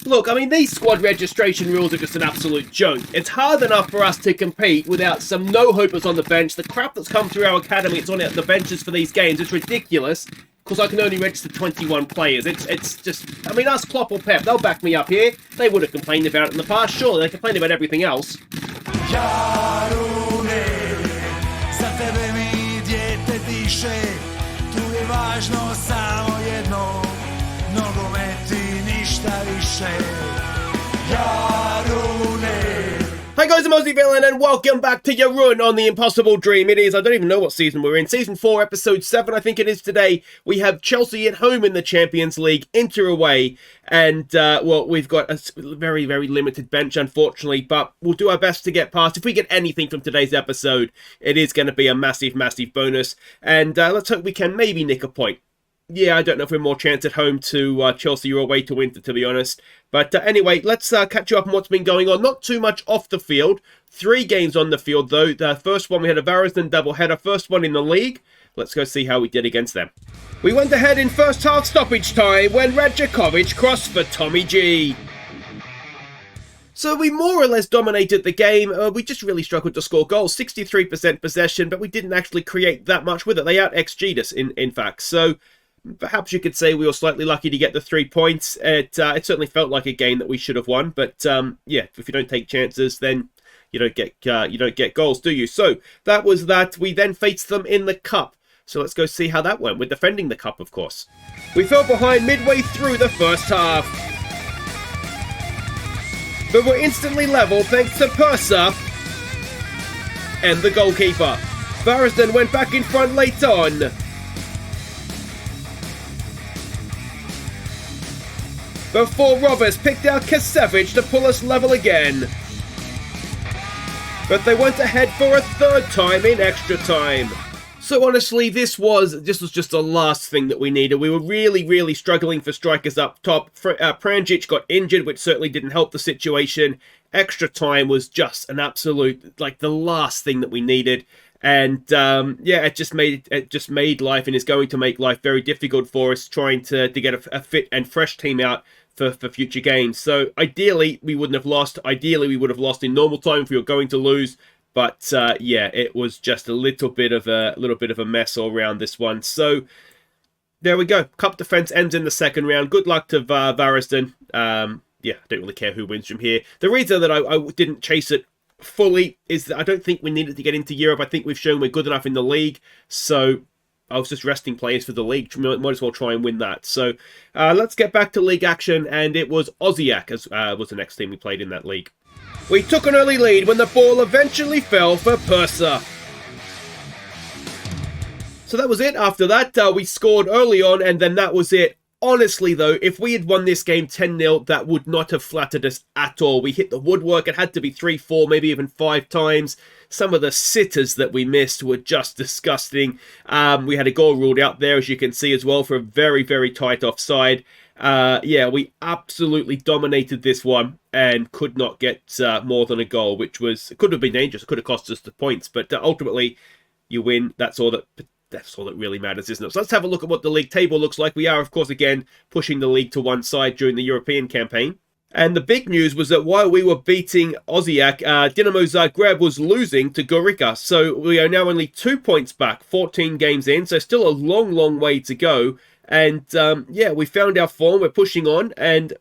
Look, I mean, these squad registration rules are just an absolute joke. It's hard enough for us to compete without some no-hopers on the bench. The crap that's come through our academy, it's on the benches for these games. It's ridiculous, because I can only register 21 players. It's just, I mean, us Klopp or Pep, they'll back me up here. They would have complained about it in the past. Sure, they complain about everything else. Jarune, za tebe mi dijete diše, tu je važno samo jedno, nogomet i ništa više. Jarune. Hi guys, I'm Aussie Milan and welcome back to Jarun on The Impossible Dream. It is, I don't even know what season we're in. Season 4, episode 7, I think it is today. We have Chelsea at home in the Champions League, Inter away. And, well, we've got a very, very limited bench, unfortunately. But we'll do our best to get past. If we get anything from today's episode, it is going to be a massive, massive bonus. And let's hope we can maybe nick a point. Yeah, I don't know if we're more chance at home to Chelsea or away to Inter, to be honest. But anyway, let's catch you up on what's been going on. Not too much off the field. 3 games on the field, though. The first one, we had a Varazdan doubleheader. First one in the league. Let's go see how we did against them. We went ahead in first half stoppage time when Radjakovic crossed for Tommy G. So we more or less dominated the game. We just really struggled to score goals. 63% possession, but we didn't actually create that much with it. They out-XG'd us, in fact. So perhaps you could say we were slightly lucky to get the 3 points. It certainly felt like a game that we should have won. But yeah, if you don't take chances, then you don't get goals, do you? So that was that. We then faced them in the cup. So let's go see how that went. We're defending the cup, of course. We fell behind midway through the first half, but were instantly level thanks to Persa and the goalkeeper. Varazdan went back in front late on. Before Roberts picked out Kasevich to pull us level again. But they went ahead for a third time in extra time. So honestly, this was just the last thing that we needed. We were really, really struggling for strikers up top. Pranjic got injured, which certainly didn't help the situation. Extra time was just an absolute, like, the last thing that we needed. And yeah, it just made life and is going to make life very difficult for us trying to get a fit and fresh team out for future games. So ideally, we wouldn't have lost. Ideally, we would have lost in normal time if we were going to lose. But yeah, it was just a little bit of a mess all around this one. So there we go. Cup defense ends in the second round. Good luck to Varazdan. Yeah, I don't really care who wins from here. The reason that I didn't chase it fully is that I don't think we needed to get into Europe. I think we've shown we're good enough in the league. So I was just resting players for the league. Might as well try and win that. So let's get back to league action. And it was Aussie as was the next team we played in that league. We took an early lead when the ball eventually fell for Persa. So that was it. After that, we scored early on, and then that was it. Honestly, though, if we had won this game 10-0, that would not have flattered us at all. We hit the woodwork. It had to be 3-4, maybe even 5 times. Some of the sitters that we missed were just disgusting. We had a goal ruled out there, as you can see as well, for a very, very tight offside. Yeah, we absolutely dominated this one and could not get more than a goal, which could have been dangerous. It could have cost us the points, but ultimately you win. That's all that really matters, isn't it? So let's have a look at what the league table looks like. We are, of course, again pushing the league to one side during the European campaign. And the big news was that while we were beating Osijek, Dinamo Zagreb was losing to Gorica. So we are now only 2 points back, 14 games in. So still a long, long way to go. And yeah, we found our form. We're pushing on, and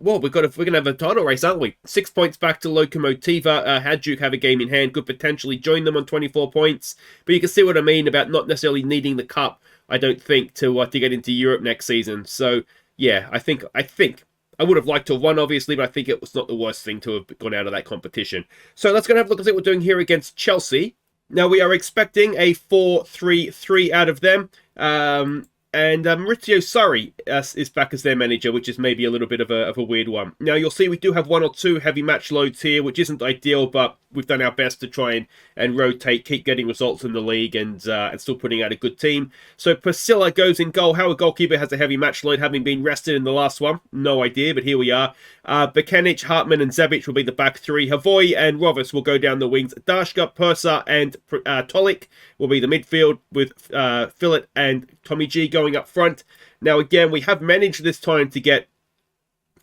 well, we're gonna have a title race, aren't we? 6 points back to Lokomotiva. Hajduk have a game in hand. Could potentially join them on 24 points. But you can see what I mean about not necessarily needing the cup. I don't think to get into Europe next season. So yeah, I think I would have liked to have won, obviously, but I think it was not the worst thing to have gone out of that competition. So let's go and have a look and see what we're doing here against Chelsea. Now we are expecting a 4-3-3 out of them. And Maurizio Sarri is back as their manager, which is maybe a little bit of a weird one. Now, you'll see we do have 1 or 2 heavy match loads here, which isn't ideal, but we've done our best to try and rotate, keep getting results in the league, and still putting out a good team. So Priscilla goes in goal. How a goalkeeper has a heavy match load, having been rested in the last one. No idea, but here we are. Bekanic, Hartman, and Zebic will be the back 3. Havoy and Rovis will go down the wings. Dashka, Persa, and Tolik will be the midfield, with Fillet and Tommy G going up front. Now, again, we have managed this time to get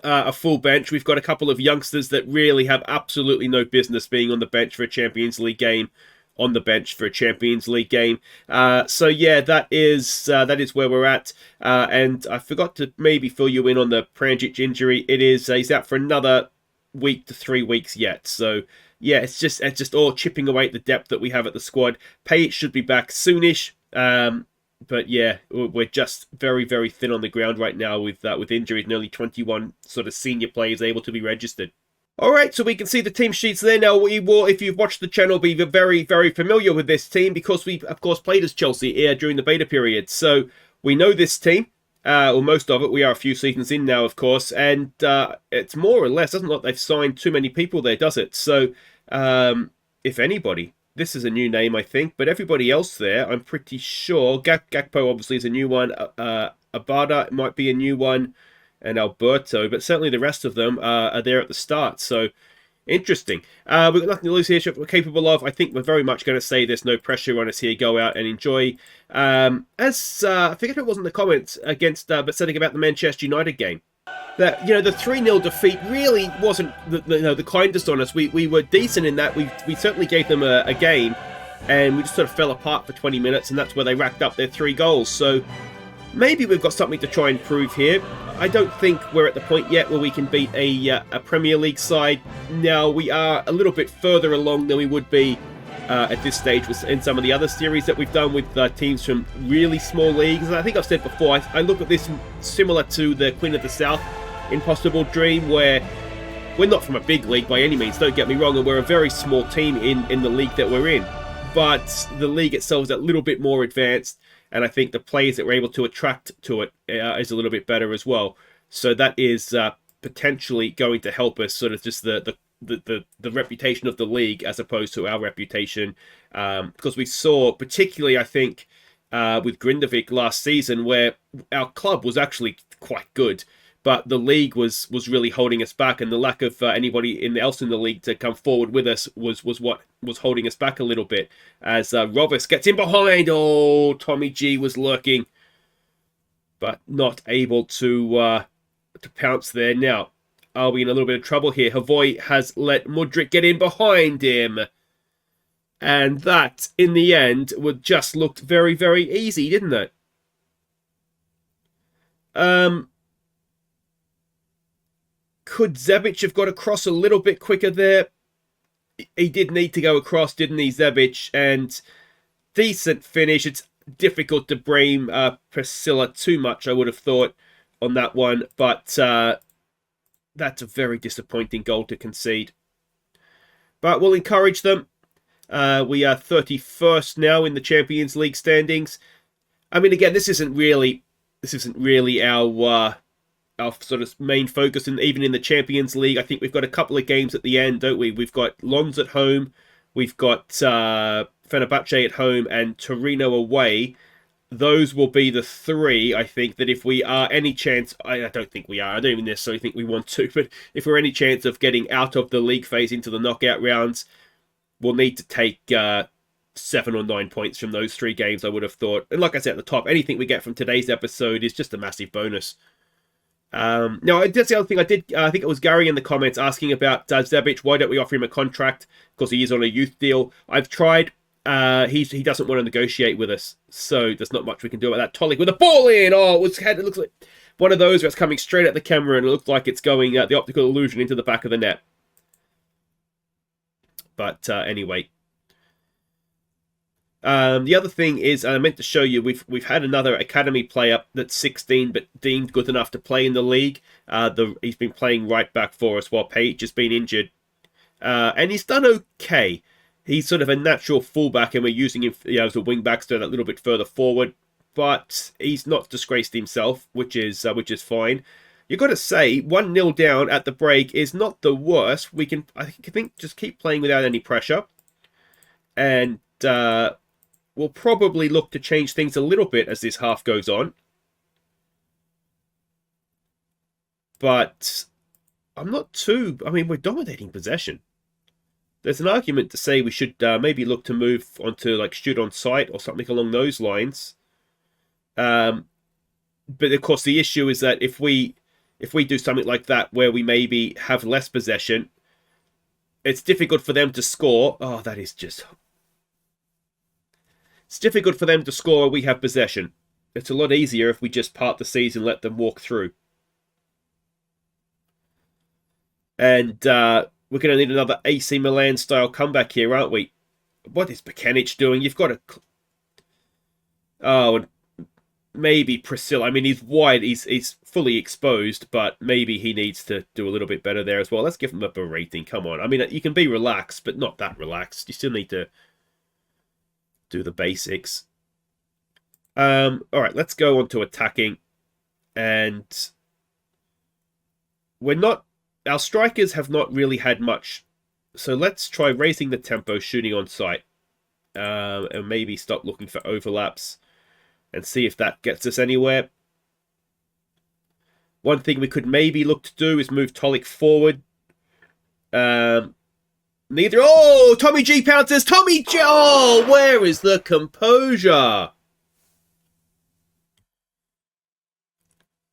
a full bench. We've got a couple of youngsters that really have absolutely no business being on the bench for a Champions League game. On the bench for a Champions League game. So yeah, that is where we're at. And I forgot to maybe fill you in on the Pranjic injury. It is he's out for another week to 3 weeks yet. So yeah, it's just all chipping away at the depth that we have at the squad. Page should be back soonish. But yeah, we're just very, very thin on the ground right now with injuries. And only 21 sort of senior players able to be registered. Alright, so we can see the team sheets there. Now, we will, if you've watched the channel, be very, very familiar with this team because we, of course, played as Chelsea during the beta period. So we know this team, or most of it. We are a few seasons in now, of course, and it's more or less, doesn't look like they've signed too many people there, does it? So, if anybody, this is a new name, I think, but everybody else there, I'm pretty sure. Gakpo, obviously, is a new one. Abada might be a new one. And Alberto, but certainly the rest of them are there at the start. So, interesting. We've got nothing to lose here, what we're capable of. I think we're very much going to say there's no pressure on us here. Go out and enjoy. I forget if it wasn't the comments against, but saying about the Manchester United game. That, the 3-0 defeat really wasn't the kindest on us. We were decent in that. We certainly gave them a game, and we just sort of fell apart for 20 minutes, and that's where they racked up their 3 goals. So, maybe we've got something to try and prove here. I don't think we're at the point yet where we can beat a Premier League side. Now, we are a little bit further along than we would be at this stage in some of the other series that we've done with teams from really small leagues. And I think I've said before, I look at this similar to the Queen of the South Impossible Dream, where we're not from a big league by any means, don't get me wrong, and we're a very small team in the league that we're in. But the league itself is a little bit more advanced. And I think the players that we're able to attract to it is a little bit better as well. So that is potentially going to help us, sort of just the reputation of the league as opposed to our reputation. Because we saw, particularly I think, with Grindavik last season, where our club was actually quite good. But the league was really holding us back, and the lack of anybody else in the league to come forward with us was what was holding us back a little bit. As Rovis gets in behind, oh, Tommy G was lurking, but not able to pounce there. Now, are we in a little bit of trouble here? Havoy has let Mudryk get in behind him, and that, in the end, would just looked very, very easy, didn't it? Could Zebic have got across a little bit quicker there? He did need to go across, didn't he, Zebic? And decent finish. It's difficult to blame Priscilla too much, I would have thought, on that one. But that's a very disappointing goal to concede. But we'll encourage them. We are 31st now in the Champions League standings. I mean, again, this isn't really our sort of main focus, and even in the Champions League, I think we've got a couple of games at the end, don't we? We've got Lons at home, we've got Fenerbahce at home, and Torino away. Those will be the 3, I think, that if we are any chance, I don't think we are, I don't even necessarily think we want to, but if we're any chance of getting out of the league phase into the knockout rounds, we'll need to take 7 or 9 points from those 3 games, I would have thought. And like I said at the top, anything we get from today's episode is just a massive bonus. Now, that's the other thing I did. I think it was Gary in the comments asking about Zebic. Why don't we offer him a contract? Because he is on a youth deal. I've tried. He doesn't want to negotiate with us, so there's not much we can do about that. Tolik with a ball in. Oh, it looks like one of those where it's coming straight at the camera, and it looks like it's going the optical illusion into the back of the net. But anyway. The other thing is, I meant to show you, we've had another academy player that's 16 but deemed good enough to play in the league. He's been playing right back for us while Page has been injured. And he's done okay. He's sort of a natural fullback, and we're using him as a wing back, so that little bit further forward. But he's not disgraced himself, which is fine. You've got to say, 1-0 down at the break is not the worst. We can, I think, just keep playing without any pressure. And we'll probably look to change things a little bit as this half goes on. But I'm not too... I mean, we're dominating possession. There's an argument to say we should maybe look to move onto like shoot on sight or something along those lines. But of course, the issue is that if we if we do something like that where we maybe have less possession, it's difficult for them to score. Oh, that is just... It's difficult for them to score when we have possession. It's a lot easier if we just part the seas and let them walk through. And we're going to need another AC Milan style comeback here, aren't we? What is Bekanic doing? You've got to... Oh, and maybe Priscilla. I mean, he's wide. He's fully exposed, but maybe he needs to do a little bit better there as well. Let's give him a berating. Come on. I mean, you can be relaxed, but not that relaxed. You still need to do the basics. All right, let's go on to attacking. And we're not... Our strikers have not really had much. So let's try raising the tempo, shooting on sight. And maybe stop looking for overlaps. And see if that gets us anywhere. One thing we could maybe look to do is move Tolik forward. Neither... Oh! Tommy G pounces! Tommy G! Oh! Where is the composure?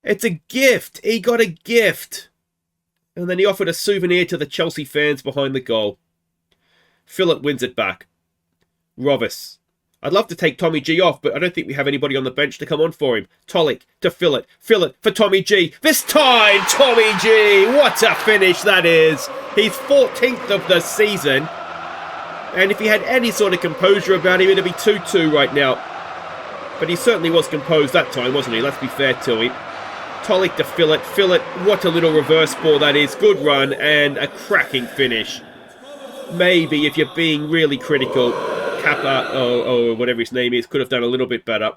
It's a gift. He got a gift. And then he offered a souvenir to the Chelsea fans behind the goal. Phillip wins it back. Rovis. I'd love to take Tommy G off, but I don't think we have anybody on the bench to come on for him. Tolik to Phillip. Phillip for Tommy G. This time, Tommy G. What a finish that is. He's 14th of the season. And if he had any sort of composure about him, it'd be 2-2 right now. But he certainly was composed that time, wasn't he? Let's be fair to him. Tolik to Phillip. Phillip, what a little reverse ball that is. Good run and a cracking finish. Maybe if you're being really critical, Kappa, or whatever his name is, could have done a little bit better.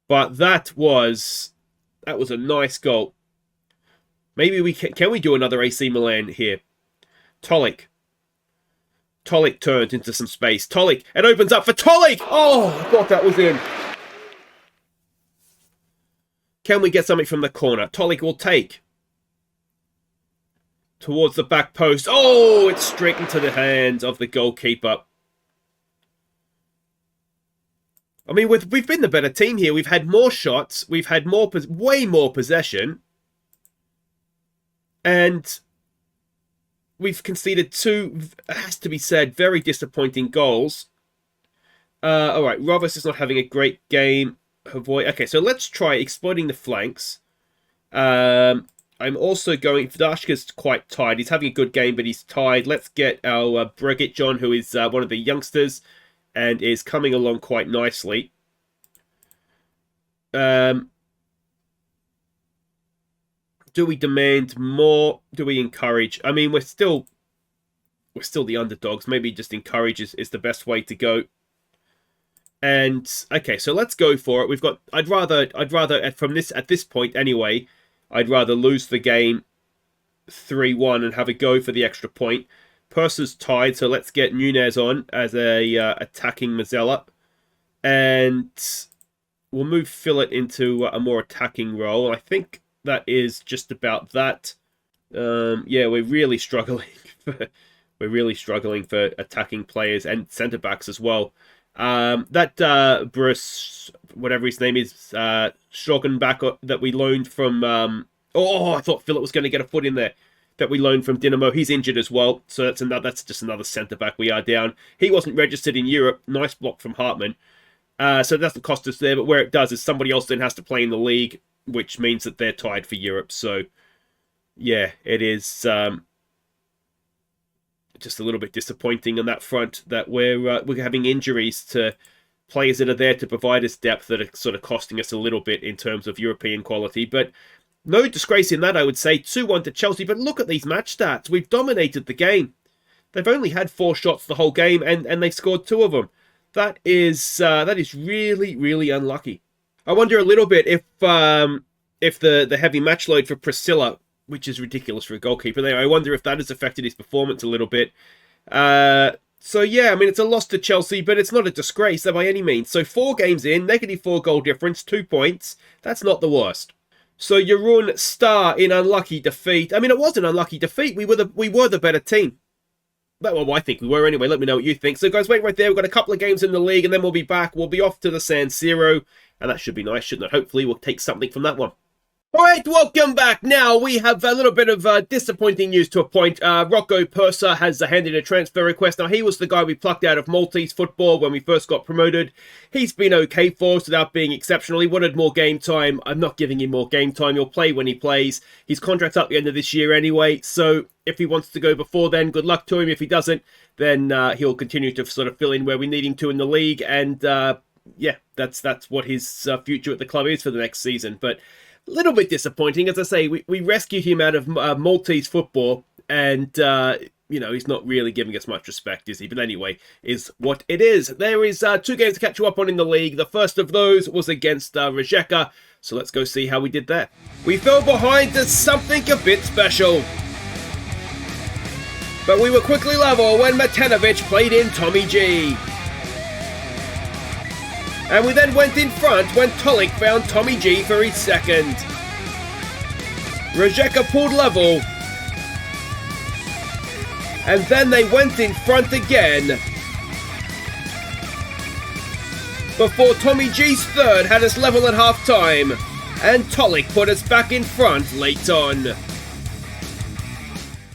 But that was a nice goal. Maybe we can we do another AC Milan here? Tolik. Tolik turns into some space. Tolik, it opens up for Tolik! Oh, I thought that was in. Can we get something from the corner? Tolik will take. Towards the back post. Oh, it's straight into the hands of the goalkeeper. I mean, we've been the better team here. We've had more shots. We've had way more possession. And we've conceded two, it has to be said, very disappointing goals. All right, Rovis is not having a great game. Okay, so let's try exploiting the flanks. I'm also going... Dashka's quite tired. He's having a good game, but he's tired. Let's get our Bregic on, who is one of the youngsters and is coming along quite nicely. Do we demand more? Do we encourage? I mean, we're still the underdogs. Maybe just encourage is the best way to go. And okay, so let's go for it. We've got. I'd rather at this point anyway. I'd rather lose the game 3-1 and have a go for the extra point. Purser's tied, so let's get Nunez on as a attacking Mazzella, and we'll move Phillip into a more attacking role. I think that is just about that. Yeah, we're really struggling. We're really struggling for attacking players and centre backs as well. That Bruce, whatever his name is, Shogunback that we loaned from... I thought Phillip was going to get a foot in there. That we loaned from Dinamo. He's injured as well, so that's just another centre-back we are down. He wasn't registered in Europe. Nice block from Hartman. So it doesn't cost us there, but where it does is somebody else then has to play in the league, which means that they're tied for Europe. So, yeah, it is... just a little bit disappointing on that front that we're having injuries to players that are there to provide us depth that are sort of costing us a little bit in terms of European quality. But no disgrace in that, I would say. 2-1 to Chelsea. But look at these match stats. We've dominated the game. They've only had 4 shots the whole game, and they've scored 2 of them. That is really, really unlucky. I wonder a little bit if the heavy match load for Priscilla, which is ridiculous for a goalkeeper there, I wonder if that has affected his performance a little bit. So yeah, I mean, it's a loss to Chelsea, but it's not a disgrace by any means. So 4 games in, -4 goal difference, 2 points. That's not the worst. So Jarun star in unlucky defeat. I mean, it was an unlucky defeat. We were the better team. Well, I think we were anyway. Let me know what you think. So guys, wait right there. We've got a couple of games in the league, and then we'll be back. We'll be off to the San Siro, and that should be nice, shouldn't it? Hopefully we'll take something from that one. Alright, welcome back. Now, we have a little bit of disappointing news to a point. Rocco Purser has handed a transfer request. Now, he was the guy we plucked out of Maltese football when we first got promoted. He's been okay for us without being exceptional. He wanted more game time. I'm not giving him more game time. He'll play when he plays. His contract's up the end of this year anyway, so if he wants to go before then, good luck to him. If he doesn't, then he'll continue to sort of fill in where we need him to in the league, and yeah, that's what his future at the club is for the next season. But little bit disappointing. As I say, we rescued him out of Maltese football, and you know, he's not really giving us much respect, is he? But anyway, is what it is. There is 2 games to catch you up on in the league. The first of those was against Rijeka, so let's go see how we did there. We fell behind to something a bit special, but we were quickly level when Matanovic played in Tommy G. And we then went in front when Tolik found Tommy G for his second. Rijeka pulled level. And then they went in front again, before Tommy G's third had us level at half time, and Tolik put us back in front late on.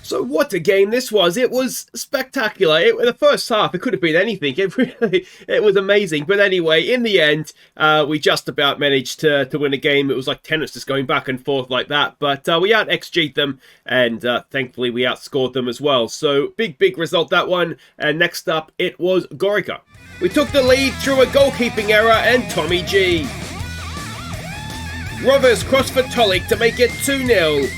So what a game this was. It was spectacular. The first half, it could have been anything. It was amazing. But anyway, in the end, we just about managed to win a game. It was like tennis, just going back and forth like that. But we out-XG'd them, and thankfully we outscored them as well. So big result, that one. And next up, it was Gorica. We took the lead through a goalkeeping error and Tommy G. Rovers crossed for Tolik to make it 2-0.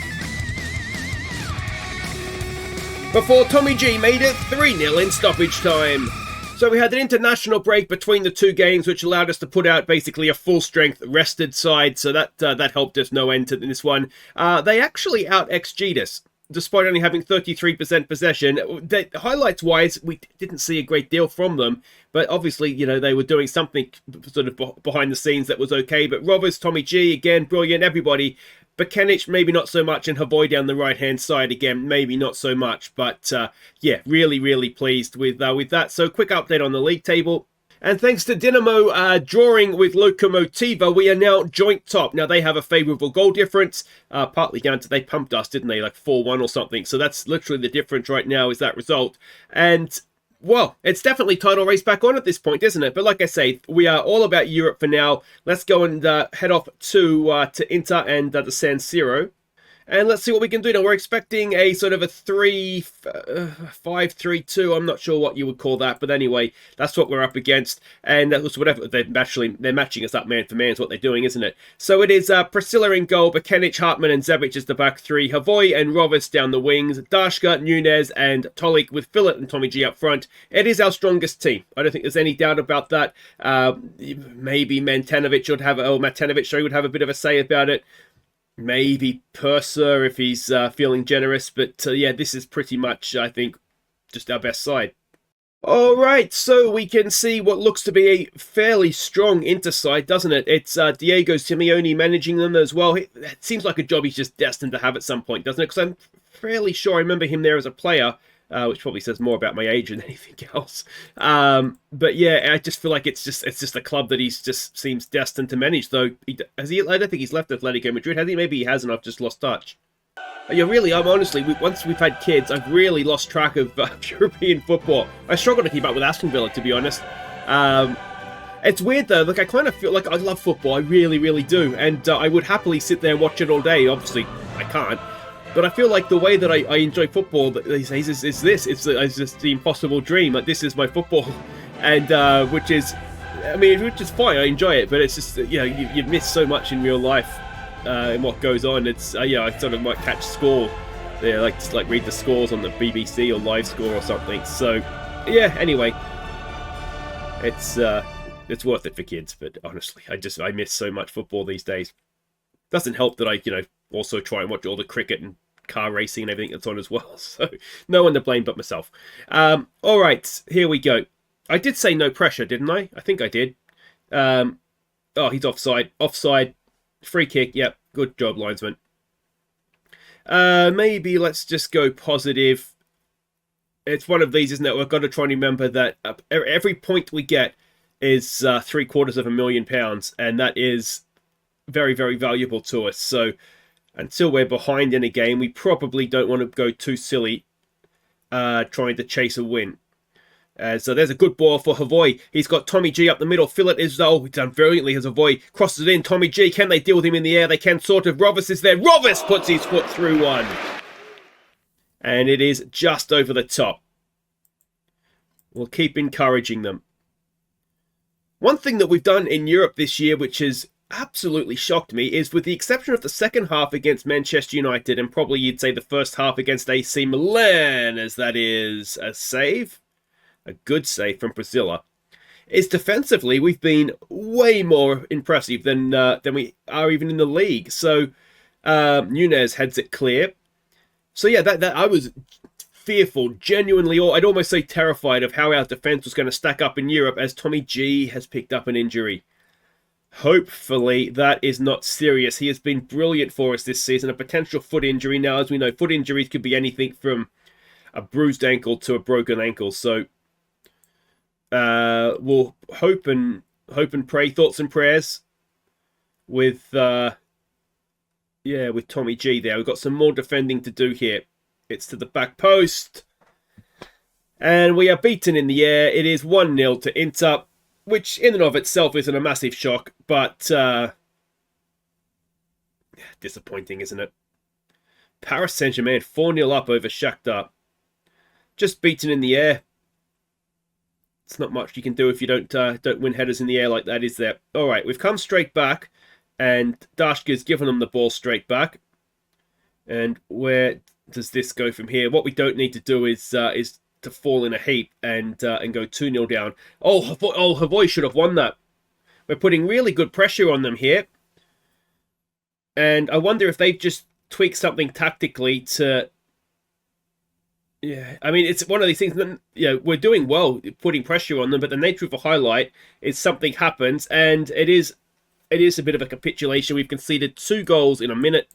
Before Tommy G made it 3-0 in stoppage time. So we had an international break between the 2 games, which allowed us to put out basically a full-strength rested side, so that helped us no end to this one. They actually out-XG'd us, despite only having 33% possession. Highlights-wise, we didn't see a great deal from them, but obviously, you know, they were doing something sort of behind the scenes that was okay. But Rovers, Tommy G, again, brilliant, everybody. Bakenic, maybe not so much, and Havoy down the right-hand side again, maybe not so much. But yeah, really pleased with that. So quick update on the league table. And thanks to Dinamo drawing with Lokomotiva, we are now joint top. Now, they have a favourable goal difference, partly down to they pumped us, didn't they, like 4-1 or something. So that's literally the difference right now is that result. And well, it's definitely title race back on at this point, isn't it? But like I say, we are all about Europe for now. Let's go and head off to Inter and the San Siro. And let's see what we can do now. We're expecting a sort of a 5-3-2. I'm not sure what you would call that, but anyway, that's what we're up against. And that was whatever they're matching us up man for man is what they're doing, isn't it? So it is Priscilla in goal, Bakenic, Hartman, and Zebic as the back 3. Havoy and Rovers down the wings. Dashka, Nunez, and Tolik with Philip and Tommy G up front. It is our strongest team. I don't think there's any doubt about that. Maybe Matanovic would have a bit of a say about it. Maybe Purser if he's feeling generous, but yeah, this is pretty much, I think, just our best side. All right, so we can see what looks to be a fairly strong Inter side, doesn't it? It's Diego Simeone managing them as well. It seems like a job he's just destined to have at some point, doesn't it? Because I'm fairly sure I remember him there as a player, which probably says more about my age than anything else. But yeah, I just feel like it's just a club that he's just seems destined to manage. Though I don't think he's left Atletico Madrid, has he? Maybe he has, and I've just lost touch. Yeah, really, honestly, once we've had kids, I've really lost track of European football. I struggle to keep up with Aston Villa, to be honest. It's weird though. Like I kind of feel like I love football. I really do, and I would happily sit there and watch it all day. Obviously, I can't. But I feel like the way that I enjoy football these days is this. It's just the impossible dream. Like, this is my football. And, which is fine. I enjoy it. But it's just, you know, you miss so much in real life in what goes on. It's, I sort of might catch score. Yeah, just read the scores on the BBC or Live Score or something. So, yeah, anyway. It's worth it for kids. But honestly, I miss so much football these days. Doesn't help that I, also try and watch all the cricket and car racing and everything that's on as well. So no one to blame but myself. All right, here we go. I did say no pressure, didn't I? I think I did. Oh, he's offside. Offside. Free kick. Yep. Good job, linesman. Maybe let's just go positive. It's one of these, isn't it? We've got to try and remember that every point we get is £750,000, and that is very, very valuable to us. So until we're behind in a game, we probably don't want to go too silly trying to chase a win. So there's a good ball for Havoy. He's got Tommy G up the middle. Phil it is, oh, done brilliantly as Havoy crosses it in. Tommy G, can they deal with him in the air? They can sort of. Rovis is there. Rovis puts his foot through one. And it is just over the top. We'll keep encouraging them. One thing that we've done in Europe this year, which has absolutely shocked me, is with the exception of the second half against Manchester United, and probably you'd say the first half against AC Milan, as that is a save, a good save from Priscilla, is defensively we've been way more impressive than we are even in the league. So Nunez heads it clear. So yeah, that I was fearful, genuinely, or I'd almost say terrified of how our defence was going to stack up in Europe as Tommy G has picked up an injury. Hopefully that is not serious. He has been brilliant for us this season. A potential foot injury. Now, as we know, foot injuries could be anything from a bruised ankle to a broken ankle. So we'll hope and pray. Thoughts and prayers with with Tommy G there. We've got some more defending to do here. It's to the back post. And we are beaten in the air. It is 1-0 to Inter, which in and of itself isn't a massive shock, but disappointing, isn't it? Paris Saint-Germain 4-0 up over Shakhtar. Just beaten in the air. It's not much you can do if you don't win headers in the air like that, is there? All right, we've come straight back, and Dashka's given them the ball straight back. And where does this go from here? What we don't need to do is to fall in a heap and go 2-0 down. Oh, Havoy should have won that. We're putting really good pressure on them here. And I wonder if they've just tweaked something tactically to... Yeah, I mean, it's one of these things that, we're doing well putting pressure on them, but the nature of a highlight is something happens, and it is a bit of a capitulation. We've conceded 2 goals in a minute.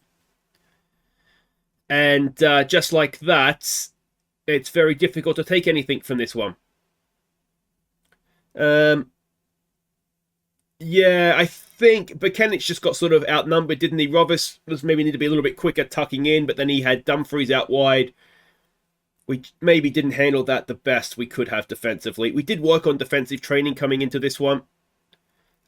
And just like that, it's very difficult to take anything from this one. Yeah, I think Bukenic just got sort of outnumbered, didn't he? Rovis was maybe need to be a little bit quicker tucking in, but then he had Dumfries out wide. We maybe didn't handle that the best we could have defensively. We did work on defensive training coming into this one,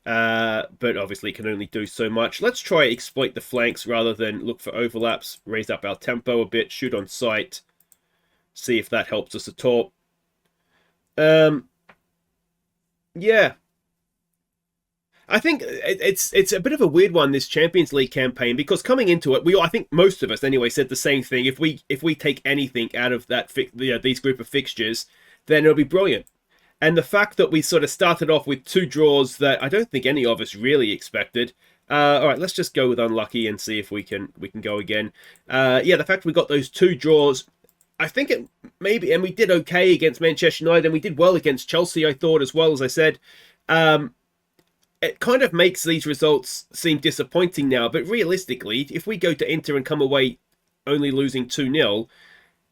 but obviously can only do so much. Let's try exploit the flanks rather than look for overlaps. Raise up our tempo a bit, shoot on sight. See if that helps us at all. Yeah. I think it's a bit of a weird one, this Champions League campaign, because coming into it, I think most of us anyway said the same thing. If we take anything out of that these group of fixtures, then it'll be brilliant. And the fact that we sort of started off with 2 draws that I don't think any of us really expected. All right, let's just go with unlucky and see if we can go again. The fact we got those 2 draws, I think it maybe, and we did okay against Manchester United, and we did well against Chelsea, I thought, as well, as I said. It kind of makes these results seem disappointing now, but realistically, if we go to Inter and come away only losing 2-0,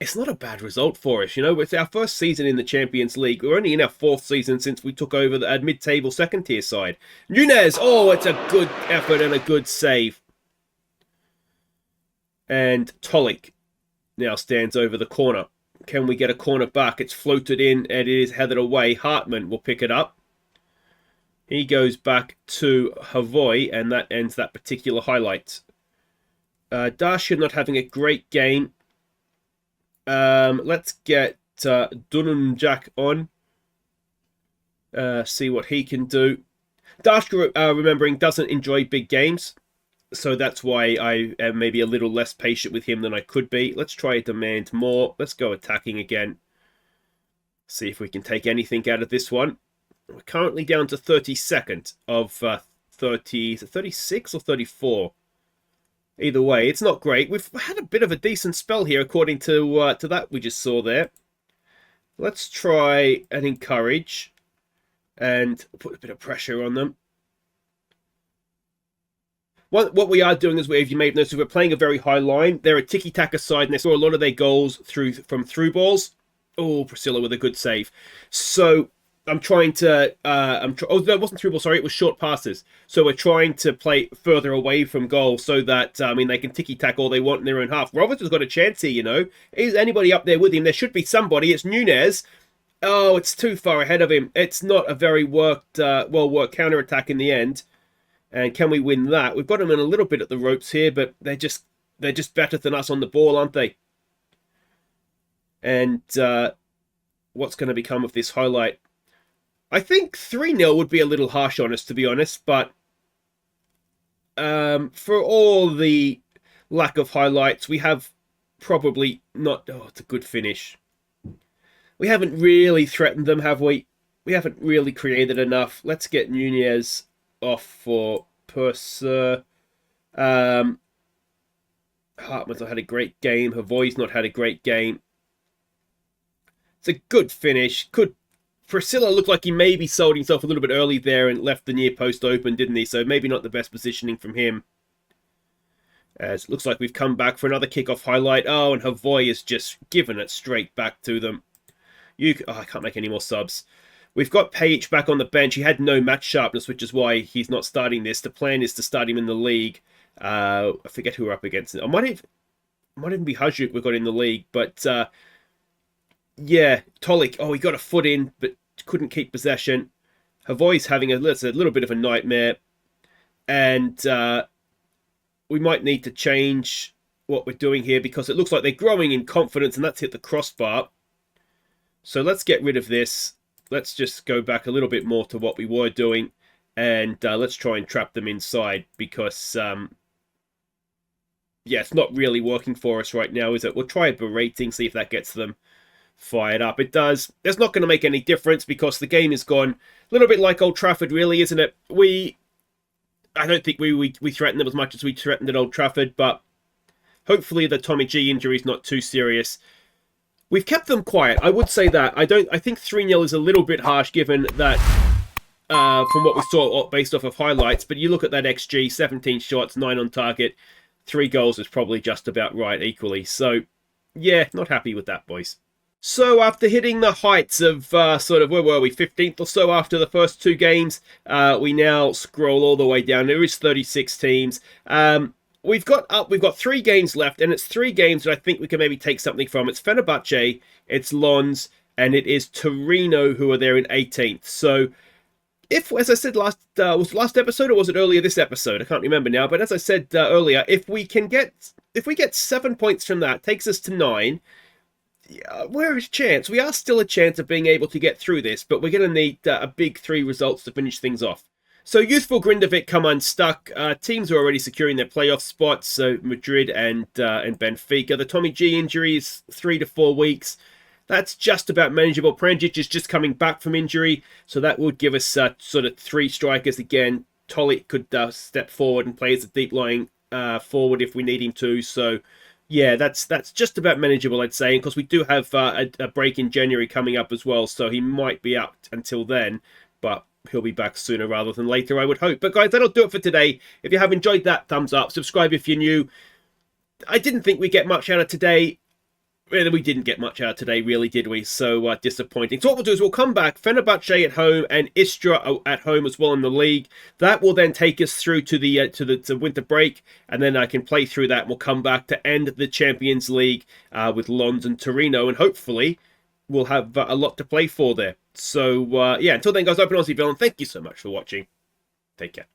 it's not a bad result for us. It's our first season in the Champions League. We're only in our 4th season since we took over the mid-table second-tier side. Nunez, it's a good effort and a good save. And Tolik now stands over the corner. Can we get a corner back? It's floated in and it is headed away. Hartman will pick it up. He goes back to Havoy, and that ends that particular highlight. Darsha not having a great game. Let's get Dununjak on. See what he can do. Darsha, remembering, doesn't enjoy big games. So that's why I am maybe a little less patient with him than I could be. Let's try demand more. Let's go attacking again. See if we can take anything out of this one. We're currently down to 32nd of 36 or 34. Either way, it's not great. We've had a bit of a decent spell here, according to that we just saw there. Let's try and encourage and put a bit of pressure on them. What we are doing is, if you may have noticed, we're playing a very high line. They're a tiki-taka side, and they score a lot of their goals from through balls. Oh, Priscilla with a good save. So I'm trying to. Oh no, it wasn't through ball. Sorry, it was short passes. So we're trying to play further away from goal so that they can ticky tack all they want in their own half. Roberts has got a chance here. Is anybody up there with him? There should be somebody. It's Nunez. Oh, it's too far ahead of him. It's not a very well worked counter attack in the end. And can we win that? We've got them in a little bit at the ropes here, but they're just better than us on the ball, aren't they? And what's going to become of this highlight? I think 3-0 would be a little harsh on us, to be honest, but for all the lack of highlights, we have probably not... Oh, it's a good finish. We haven't really threatened them, have we? We haven't really created enough. Let's get Nunez off for Purser. Hartman's not had a great game. Havoy's not had a great game. It's a good finish. Priscilla looked like he maybe sold himself a little bit early there and left the near post open, didn't he? So maybe not the best positioning from him. As it looks like we've come back for another kickoff highlight. Oh, and Havoy has just given it straight back to them. I can't make any more subs. We've got Page back on the bench. He had no match sharpness, which is why he's not starting this. The plan is to start him in the league. I forget who we're up against. It might even be Hajduk we've got in the league, but... yeah, Tolik, he got a foot in, but couldn't keep possession. Havoy's having a little bit of a nightmare. And we might need to change what we're doing here because it looks like they're growing in confidence and that's hit the crossbar. So let's get rid of this. Let's just go back a little bit more to what we were doing. And let's try and trap them inside because... yeah, it's not really working for us right now, is it? We'll try a berating, see if that gets them fired up. It does. It's not going to make any difference because the game is gone. A little bit like Old Trafford, really, isn't it? I don't think we threatened them as much as we threatened at Old Trafford, but hopefully the Tommy G injury is not too serious. We've kept them quiet. I would say that. I think 3-0 is a little bit harsh given that from what we saw based off of highlights, but you look at that XG, 17 shots, 9 on target, 3 goals is probably just about right equally. So, yeah, not happy with that, boys. So after hitting the heights of where were we, 15th or so after the first 2 games, we now scroll all the way down. There is 36 teams. We've got 3 games left, and it's 3 games that I think we can maybe take something from. It's Fenerbahce, it's Lons, and it is Torino who are there in 18th. So if, as I said was it last episode or was it earlier this episode? I can't remember now. But as I said earlier, if we get 7 points from that, takes us to 9. We're a chance. We are still a chance of being able to get through this, but we're going to need a big 3 results to finish things off. So Youthful Grindavik come unstuck. Teams are already securing their playoff spots. So Madrid and Benfica. The Tommy G injury is 3 to 4 weeks. That's just about manageable. Pranjic is just coming back from injury, so that would give us sort of 3 strikers again. Tolik could step forward and play as a deep lying forward if we need him to. So yeah, that's just about manageable, I'd say, because we do have a break in January coming up as well, so he might be out until then, but he'll be back sooner rather than later, I would hope. But guys, that'll do it for today. If you have enjoyed that, thumbs up, subscribe if you're new. I didn't think we'd get much out of today. Well, we didn't get much out of today, really, did we? So disappointing. So what we'll do is we'll come back, Fenerbahce at home and Istra at home as well in the league. That will then take us through to the winter break, and then I can play through that. And we'll come back to end the Champions League with Lons and Torino, and hopefully we'll have a lot to play for there. So yeah, until then, guys, I've been Aussie Villain. Thank you so much for watching. Take care.